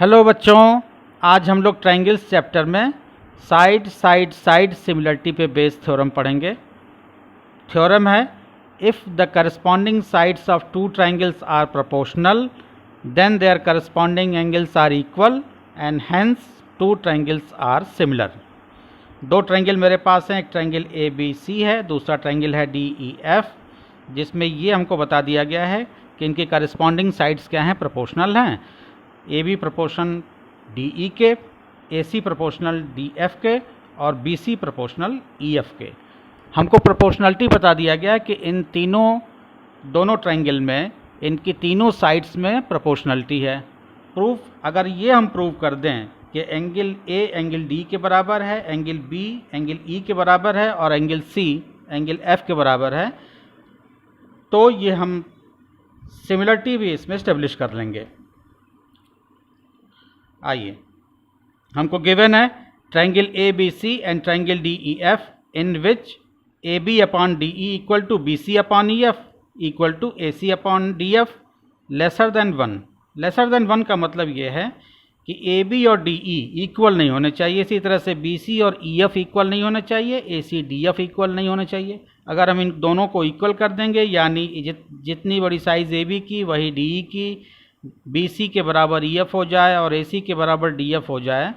Hello बच्चों, आज हम लोग ट्रायंगल्स चैप्टर में साइड साइड साइड सिमिलरिटी पे बेस्ड थ्योरम पढ़ेंगे। थ्योरम है if the corresponding sides of two triangles are proportional then their corresponding angles are equal and hence two triangles are similar. दो triangle मेरे पास हैं, एक triangle A B सी है, दूसरा ट्रायंगल है डी ई एफ, जिसमें ये हमको बता दिया गया है कि इनके करस्पॉन्डिंग साइड्स क्या हैं, प्रोपोर्शनल हैं। A B proportion D E के, A C proportional D F के और B C proportional E F के। हमको प्रोपोर्शनलिटी बता दिया गया कि इन दोनों ट्रायंगल में इनकी तीनों साइड्स में प्रोपोर्शनलिटी है। प्रूफ, अगर ये हम प्रूव कर दें कि एंगल ए एंगल डी के बराबर है, एंगल बी एंगल ई के बराबर है और एंगल सी एंगल एफ के बराबर है, तो ये हम सिमिलरिटी भी इसमें इस्टेब्लिश कर लेंगे। आइए, हमको गिवन है triangle A B C and triangle D E F in which A B upon D E equal to B C upon E F equal to A C upon D F lesser than 1। Lesser than 1 का मतलब ये है कि A B और D E equal नहीं होने चाहिए, इसी तरह से बी सी और ई एफ इक्वल नहीं होने चाहिए, ए सी डी एफ इक्वल नहीं होने चाहिए। अगर हम इन दोनों को इक्वल कर देंगे, यानी जितनी बड़ी साइज़ ए बी की वही डी ई की, बी सी के बराबर ई एफ हो जाए और ए सी के बराबर डी एफ हो जाए,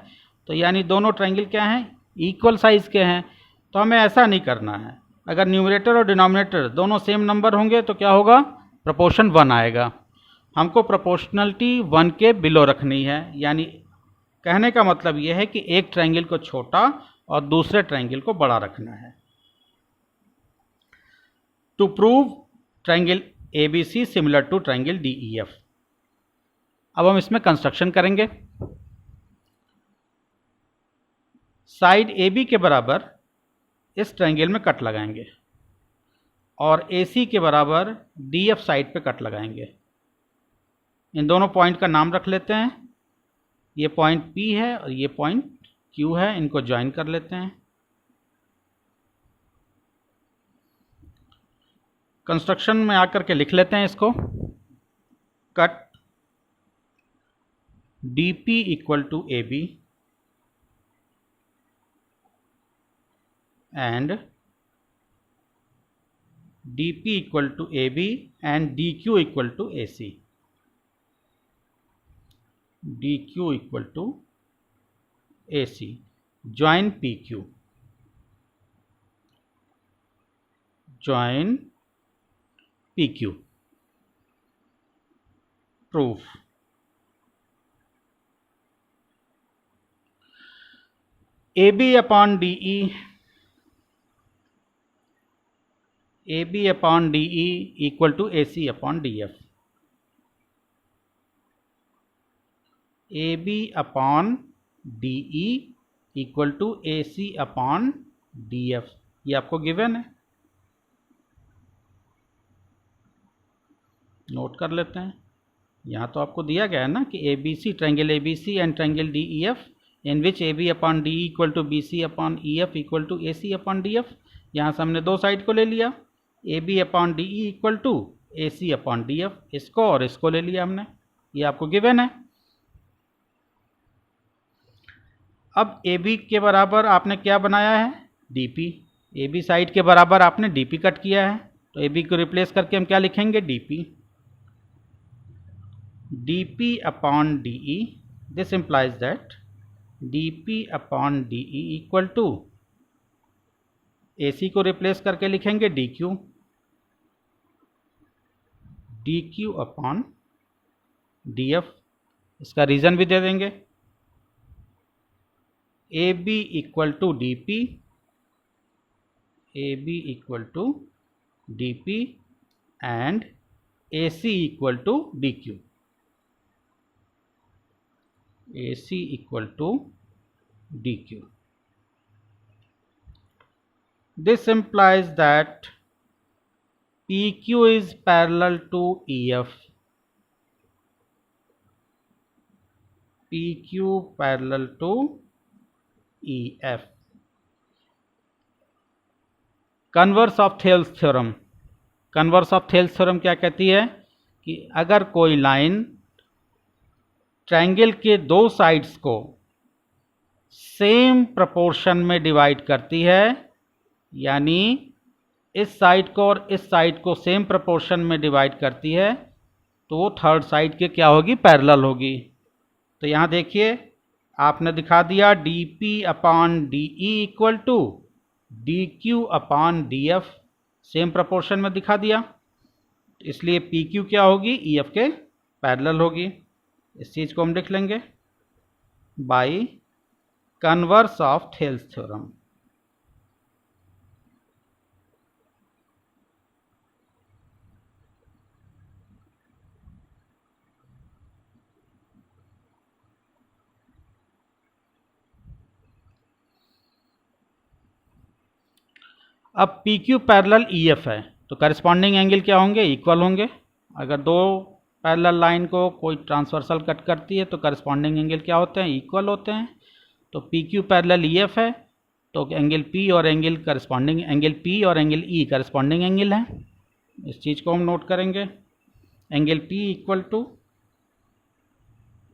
तो यानी दोनों ट्रायंगल क्या हैं, इक्वल साइज़ के हैं। तो हमें ऐसा नहीं करना है। अगर न्यूमरेटर और डिनोमिनेटर दोनों सेम नंबर होंगे तो क्या होगा, प्रोपोर्शन 1 आएगा। हमको प्रोपोर्शनलिटी 1 के बिलो रखनी है, यानी कहने का मतलब यह है कि एक ट्रायंगल को छोटा और दूसरे ट्रायंगल को बड़ा रखना है। To prove triangle A B C similar to triangle D E F, अब हम इसमें कंस्ट्रक्शन करेंगे। साइड ए बी के बराबर इस ट्रायंगल में कट लगाएंगे और ए सी के बराबर डी एफ साइड पे कट लगाएंगे। इन दोनों पॉइंट का नाम रख लेते हैं। ये पॉइंट P है और ये पॉइंट Q है, इनको ज्वाइन कर लेते हैं। कंस्ट्रक्शन में आकर के लिख लेते हैं इसको। Cut D P equal to A B and D P equal to A B and D Q equal to A C. D Q equal to A C, join P Q, join P Q. Proof, A B upon D E, A B upon D E equal to A C upon D F. A B upon D E equal to A C upon D F, ये आपको given है, note कर लेते हैं। यहाँ तो आपको दिया गया है ना कि A B C, triangle A B C and triangle D E F in which A B upon D E equal to B C upon E F equal to A C upon D F. यहाँ से हमने दो side को ले लिया, A B upon D E equal to A C upon D F, इसको और इसको ले लिया हमने, ये आपको गिवन है। अब ए बी के बराबर आपने क्या बनाया है, D P. A B side के बराबर आपने डी पी कट किया है, तो ए बी को रिप्लेस करके हम क्या लिखेंगे, D P. D P upon D E, this implies that D P upon D E equal to A C को रिप्लेस करके लिखेंगे D Q, D Q upon D F. इसका रीज़न भी दे देंगे। A B equal to D P, A B equal to D P and A C equal to D Q, A C equal to D Q. This implies that PQ is parallel to EF, PQ parallel to EF। Converse of Thales theorem, converse of Thales theorem क्या कहती है कि अगर कोई line triangle के दो sides को same proportion में डिवाइड करती है, यानी इस साइड को और इस साइड को सेम प्रपोर्शन में डिवाइड करती है, तो वो थर्ड साइड के क्या होगी, पैरेलल होगी। तो यहाँ देखिए आपने दिखा दिया D P upon D E equal to D Q upon D F, same proportion में दिखा दिया, इसलिए पी क्यू क्या होगी, ई एफ के पैरेलल होगी। इस चीज़ को हम लिख लेंगे by converse of Thales theorem. अब P Q parallel E F है तो करस्पॉन्डिंग एंगल क्या होंगे, इक्वल होंगे। अगर दो पैरेलल लाइन को कोई ट्रांसवर्सल कट करती है तो करस्पॉन्डिंग एंगल क्या होते हैं, इक्वल होते हैं। तो P Q parallel E F है तो एंगल पी और एंगल करस्पॉन्डिंग, एंगल पी और एंगल ई करस्पॉन्डिंग एंगल है। इस चीज़ को हम नोट करेंगे, angle P equal to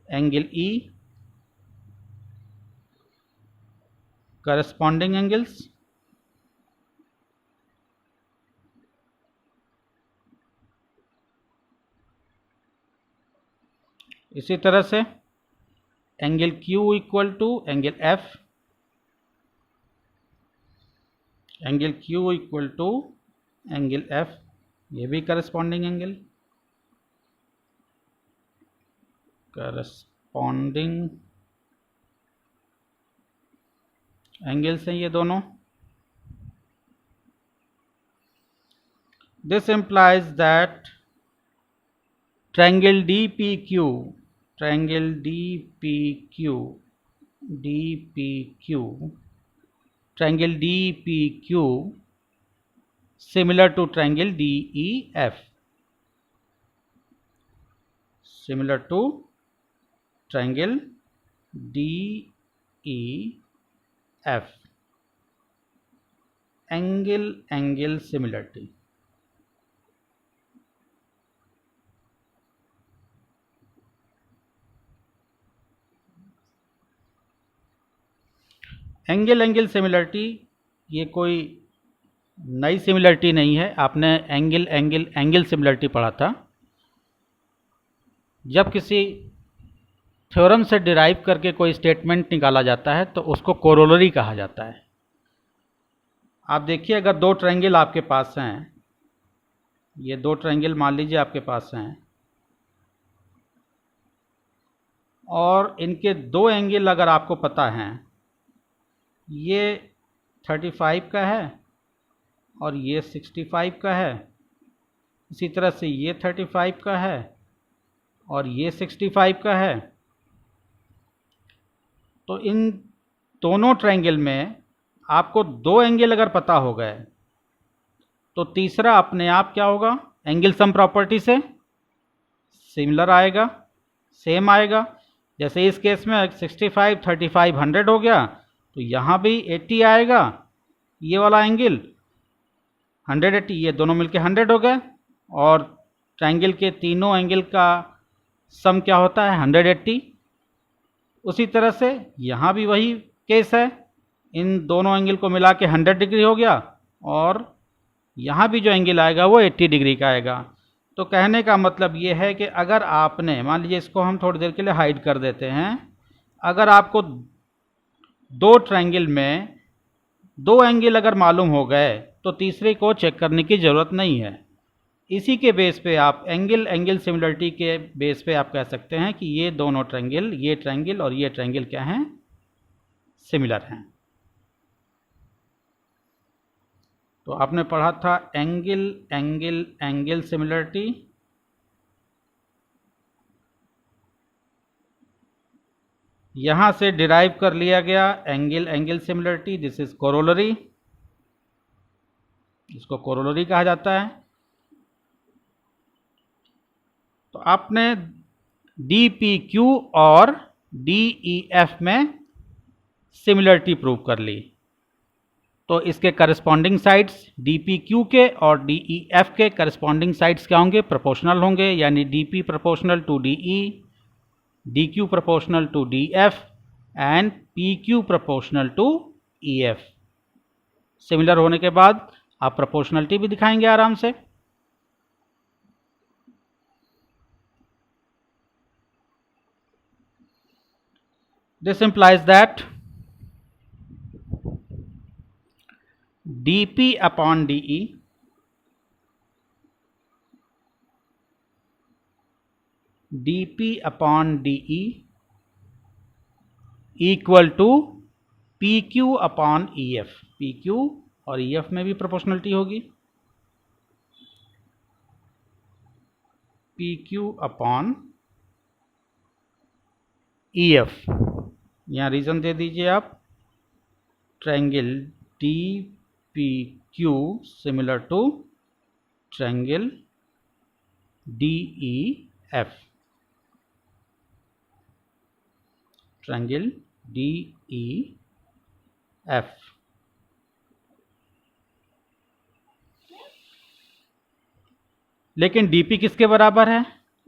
angle E corresponding angles. इसी तरह से angle Q equal to angle F, angle Q equal to angle F, ये भी करस्पॉन्डिंग एंगल, करस्पॉन्डिंग एंगल्स हैं ये दोनों। This implies that triangle DPQ, triangle DPQ, triangle DPQ similar to triangle DEF, similar to triangle DEF, angle similarity। Angle similarity ये कोई नई similarity नहीं है, आपने एंगल सिमिलरिटी पढ़ा था। जब किसी थ्योरम से डिराइव करके कोई स्टेटमेंट निकाला जाता है तो उसको कोरोलरी कहा जाता है। आप देखिए अगर दो ट्रायंगल आपके पास हैं, ये दो ट्रायंगल मान लीजिए आपके पास हैं, और इनके दो एंगल अगर आपको पता हैं, ये 35 का है और ये 65 का है, इसी तरह से ये 35 का है और ये 65 का है, तो इन दोनों ट्रायंगल में आपको दो एंगल अगर पता हो गए तो तीसरा अपने आप क्या होगा, एंगल सम प्रॉपर्टी से सिमिलर आएगा, सेम आएगा। जैसे इस केस में 65 35 100 हो गया, तो यहाँ भी 80 आएगा, ये वाला एंगल 180, ये दोनों मिलके 100 हो गए, और ट्रायंगल के तीनों एंगल का सम क्या होता है, 180। उसी तरह से यहाँ भी वही केस है, इन दोनों एंगल को मिला के 100 डिग्री हो गया, और यहाँ भी जो एंगल आएगा वो 80 डिग्री का आएगा। तो कहने का मतलब ये है कि अगर आपने, मान लीजिए इसको हम थोड़ी देर के लिए हाइड कर देते हैं, अगर आपको दो ट्रायंगल में दो एंगल अगर मालूम हो गए तो तीसरे को चेक करने की ज़रूरत नहीं है। इसी के बेस पे आप एंगल सिमिलरिटी के बेस पे आप कह सकते हैं कि ये दोनों ट्रायंगल, ये ट्रायंगल और ये ट्रायंगल क्या हैं, सिमिलर हैं। तो आपने पढ़ा था एंगल सिमिलरिटी, यहाँ से डिराइव कर लिया गया angle similarity, this is corollary, इसको कोरोलरी कहा जाता है। तो आपने DPQ और DEF में सिमिलरिटी प्रूव कर ली, तो इसके करस्पॉन्डिंग साइड्स DPQ के और DEF के करस्पॉन्डिंग साइड्स क्या होंगे, प्रोपोर्शनल होंगे, यानी DP proportional to DE, D Q proportional to D F and P Q proportional to E F. Similar होने के बाद आप प्रोपोर्शनलिटी भी दिखाएंगे आराम से। This implies that dp upon de equal to pq upon ef। pq और ef में भी प्रोपोर्शनलिटी होगी, pq अपॉन ef। यहाँ रीजन दे दीजिए आप, triangle DPQ similar to triangle DEF। Triangle DEF। लेकिन DP किसके बराबर है?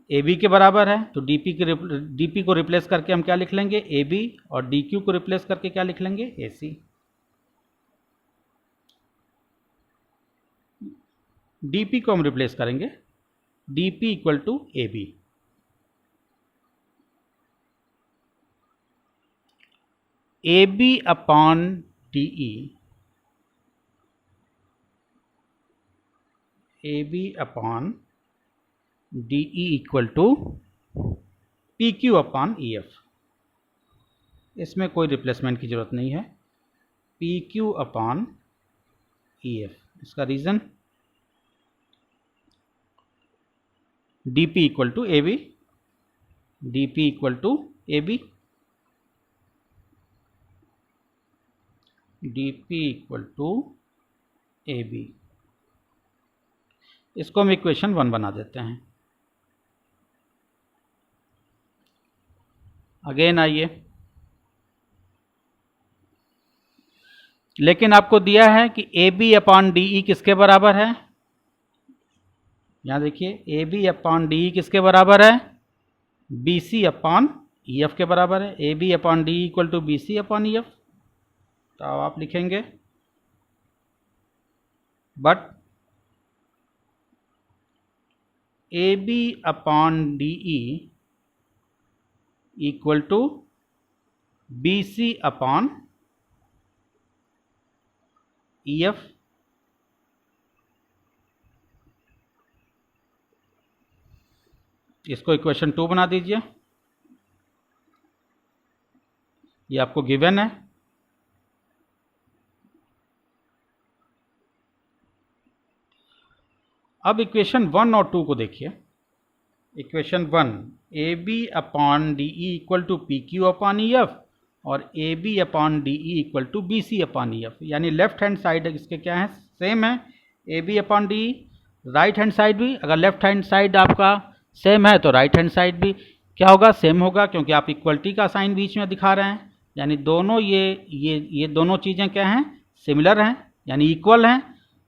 AB के बराबर है। तो DP को रिप्लेस करके हम क्या लिख लेंगे? AB, और DQ को रिप्लेस करके क्या लिख लेंगे? AC। DP को हम रिप्लेस करेंगे, DP equal to AB। AB upon DE, AB upon DE equal to PQ upon EF। इसमें कोई रिप्लेसमेंट की जरूरत नहीं है, PQ अपॉन EF। इसका reason DP equal to AB, DP equal to AB, DP equal to AB। इसको हम equation 1 बना देते हैं। अगेन आइए, लेकिन आपको दिया है कि AB अपॉन DE किसके बराबर है? यहाँ देखिए, AB अपॉन DE किसके बराबर है? BC अपॉन EF के बराबर है। AB upon DE equal to BC upon EF। तो आप लिखेंगे but AB upon DE equal to BC upon EF। इसको इक्वेशन 2 बना दीजिए, ये आपको गिवन है। अब इक्वेशन 1 और 2 को देखिए। Equation 1, AB upon DE equal to PQ upon EF और AB upon DE equal to BC upon EF। यानी लेफ्ट हैंड साइड इसके क्या है? सेम है, AB upon DE। Right hand side भी, अगर लेफ्ट हैंड साइड आपका सेम है तो राइट हैंड साइड भी क्या होगा? सेम होगा, क्योंकि आप इक्वलिटी का साइन बीच में दिखा रहे हैं। यानी दोनों ये दोनों चीज़ें क्या हैं? सिमिलर हैं, यानी इक्वल हैं।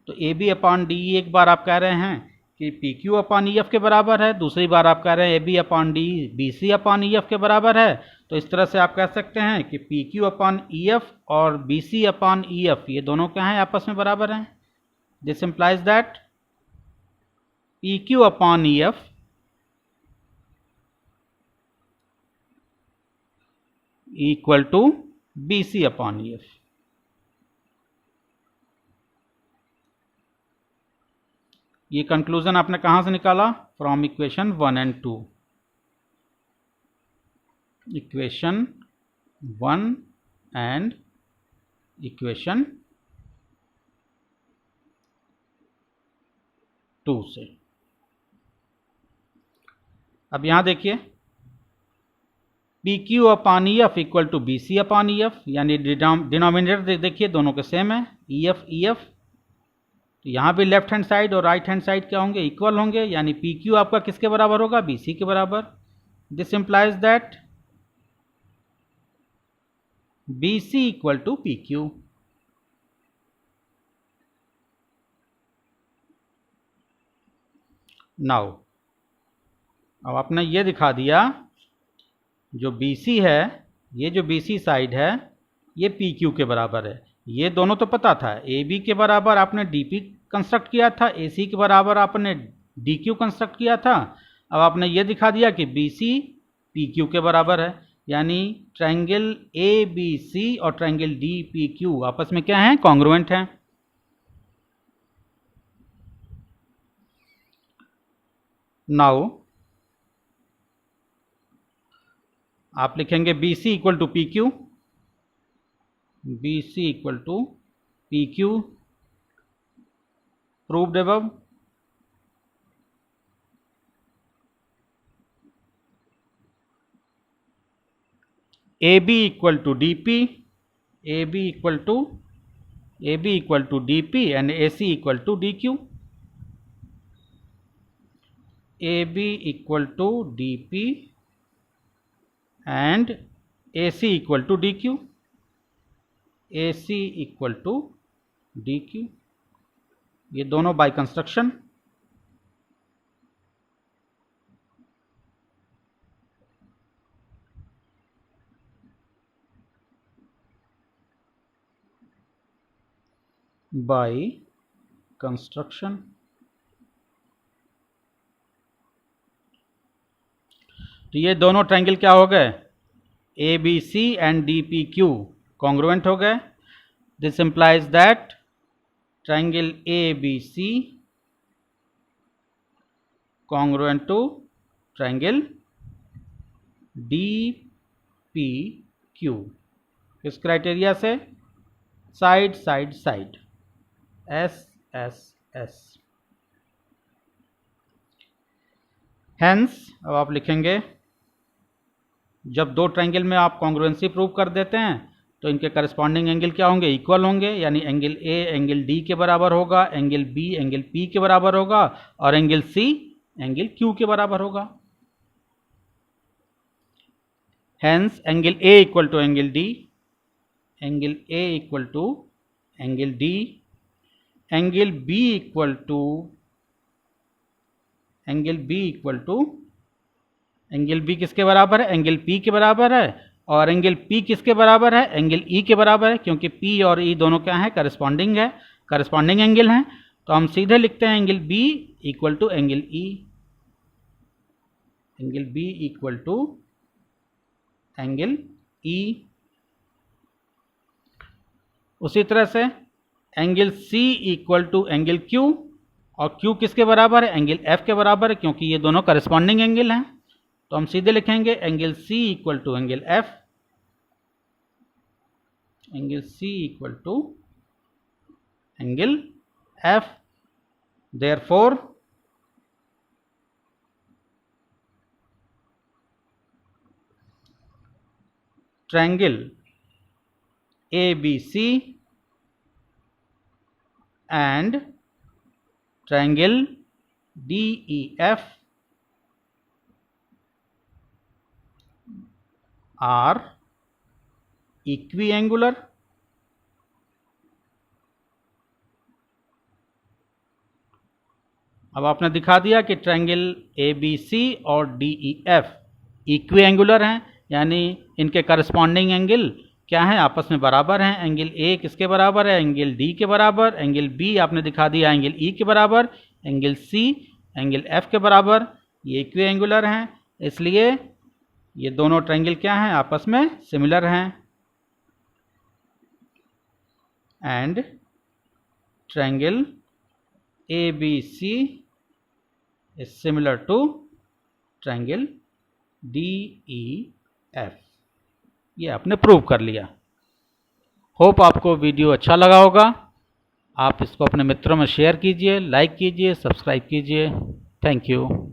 तो AB अपॉन DE एक बार आप कह रहे हैं कि PQ अपॉन EF के बराबर है, दूसरी बार आप कह रहे हैं AB upon DE BC upon EF के बराबर है। तो इस तरह से आप कह सकते हैं कि PQ अपॉन EF और BC अपॉन EF ये दोनों क्या हैं? आपस में बराबर हैं। This implies that PQ upon EF equal to BC upon EF। ये कंक्लूजन आपने कहां से निकाला? From equation 1 and 2। Equation 1 and equation 2 से। अब यहां देखिए, PQ upon EF equal to BC upon EF, यानी डिनोमिनेटर देखिए दोनों के सेम है, EF EF। तो यहाँ भी लेफ्ट हैंड साइड और राइट हैंड साइड क्या होंगे? इक्वल होंगे, यानी PQ आपका किसके बराबर होगा? BC के बराबर। This implies that BC equal to PQ। Now अब आपने ये दिखा दिया जो BC है, ये जो BC साइड है ये PQ के बराबर है। ये दोनों तो पता था, AB के बराबर आपने DP कंस्ट्रक्ट किया था, AC के बराबर आपने DQ कंस्ट्रक्ट किया था। अब आपने ये दिखा दिया कि BC PQ के बराबर है, यानी ट्रायंगल ABC और ट्रायंगल DPQ आपस में क्या हैं? कॉन्ग्रुएंट हैं। नाउ आप लिखेंगे BC equal to PQ, BC equal to PQ, proved above. AB equal to DP, AB equal to DP and AC equal to DQ, AB equal to DP and AC equal to DQ, AC equal to DQ, ये दोनों by construction. By construction. तो ये दोनों triangle क्या हो गए? ABC and DPQ congruent हो गए। This implies that triangle ABC congruent to triangle DPQ। किस क्राइटेरिया से? Side side side, SSS। Hence अब आप लिखेंगे, जब दो ट्रायंगल में आप कॉन्ग्रुएंसी प्रूव कर देते हैं तो इनके करस्पॉन्डिंग एंगल क्या होंगे? इक्वल होंगे, यानी एंगल A एंगल D के बराबर होगा, एंगल B एंगल P के बराबर होगा और एंगल C एंगल Q के बराबर होगा। Hence angle A equal to angle D, angle A equal to angle D, angle B equal to angle B किसके बराबर है? एंगल P के बराबर है। और एंगल P किसके बराबर है? एंगल E के बराबर है, क्योंकि P और E दोनों क्या है? करस्पॉन्डिंग है, करस्पॉन्डिंग एंगल हैं। तो हम सीधे लिखते हैं angle B equal to angle E, angle B equal to angle E। उसी तरह से angle C equal to angle Q, और Q किसके बराबर है? एंगल F के बराबर है, क्योंकि ये दोनों करस्पॉन्डिंग एंगल हैं। तो हम सीधे लिखेंगे angle C equal to angle F, angle C equal to angle F। Therefore triangle ABC and triangle DEF are equiangular अब आपने दिखा दिया कि ट्रायंगल ABC और DEF इक्विएंगुलर हैं, यानी इनके करस्पॉन्डिंग एंगल क्या है? आपस में बराबर हैं। एंगल A किसके बराबर है? एंगल D के बराबर। एंगल B आपने दिखा दिया एंगल E के बराबर। एंगल C एंगल F के बराबर। ये इक्विएंगुलर हैं, इसलिए ये दोनों ट्रायंगल क्या हैं? आपस में सिमिलर हैं। And triangle ABC is similar to triangle DEF। ये आपने प्रूव कर लिया। होप आपको वीडियो अच्छा लगा होगा। आप इसको अपने मित्रों में शेयर कीजिए, लाइक कीजिए, सब्सक्राइब कीजिए। Thank you.